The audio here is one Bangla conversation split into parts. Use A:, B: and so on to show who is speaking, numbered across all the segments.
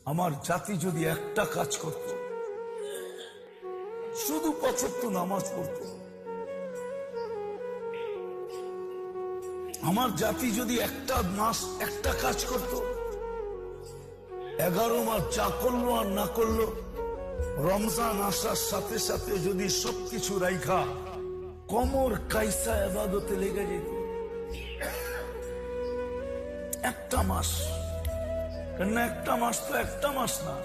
A: আমার জাতি যদি একটা কাজ করত, শুধু ৫ নামাজ পড়ত, আমার জাতি যদি একটা মাস একটা কাজ করত, 11 মাস যা করলো আর না করলো, রমজান আসার সাথে সাথে যদি সবকিছু রাইখা কমর কাইসা ইবাদতে লেগে যেত, একটা মাস, কেন একটা মাস তো একটা মাস না।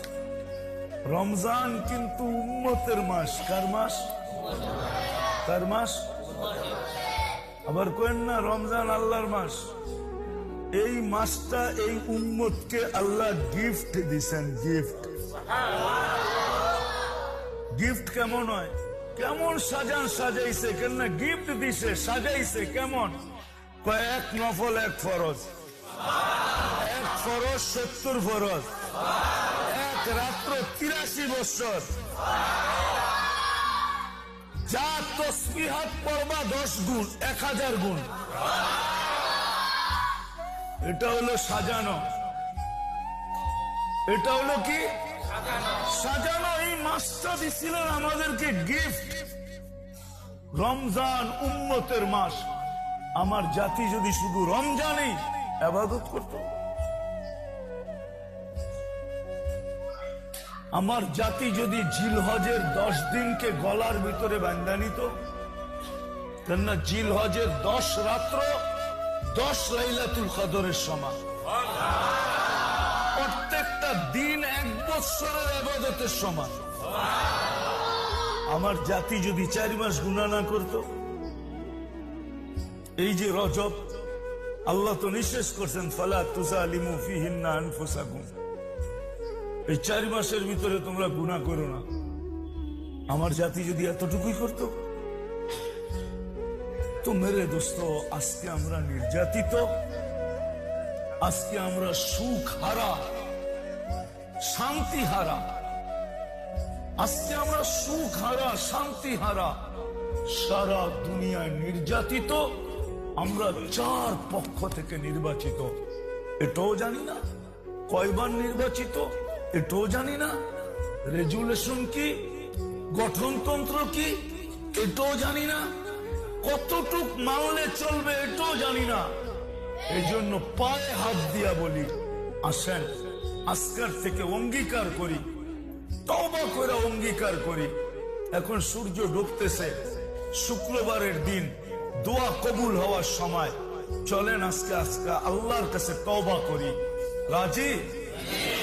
A: রমজান কিন্তু উম্মতের মাস। কার মাস? কার মাস? আবার কেন না রমজান আল্লাহর মাস। এই মাসটা এই উম্মতকে আল্লাহ গিফট দিছেন। গিফট, গিফট কেমন হয়? কেমন সাজান সাজাইছে, কেন না গিফট দিছে, সাজাইছে কেমন? এক নফল এক ফরজ, এক ফরজ 70 ফরজ, এক রাত্র 83 বছর, যা তসবিহাত পড়বা 10 গুণ, 1000 গুণ। এটা হলো সাজানো। এটা হলো কি সাজানো। এই মাসটা দিছিলেন আমাদেরকে গিফট। রমজান উম্মতের মাস। আমার জাতি যদি শুধু রমজানেই ইবাদত করত, আমার জাতি যদি জিলহজের 10 দিনকে গলার ভিতরে বান্ধা নিত, কেননা জিলহজের 10 রাত্র 10 লাইলাতুল কদরের সমান। প্রত্যেকটা দিন 1 বছরের ইবাদতের সমান। আমার জাতি যদি 4 মাস গুনাহ না করত, এই যে রজব, আল্লাহ তো নিষেধ করছেন ফালা তুযালিমু ফীহিন্না আনফুসাকুম, এই 4 মাসের ভিতরে তোমরা গুনাহ করো না। আমার জাতি যদি এতটুকুই করত, তো মেরে দোস্ত, আজকে আমরা নির্যাতিত, আজকে আমরা সুখ হারা, শান্তি হারা, আজকে আমরা সুখ হারা, শান্তি হারা, সারা দুনিয়ায় নির্যাতিত। আমরা 4 পক্ষ থেকে নির্বাচিত, এটাও জানি না। কয়বার নির্বাচিত এটাও জানি না। রেজুলেশন কি, গঠনতন্ত্র কি, এটাও জানি না। কতটুক মানলে চলবে এটাও জানি না। এই জন্য পায়ে হাত দিয়া বলি, আসেন আজকের থেকে অঙ্গীকার করি, তওবা করে অঙ্গীকার করি। এখন সূর্য ডুবতেছে, শুক্রবারের দিন, দোয়া কবুল হওয়ার সময়। চলেন আজকে আজকে আল্লাহর কাছে তওবা করি। রাজি?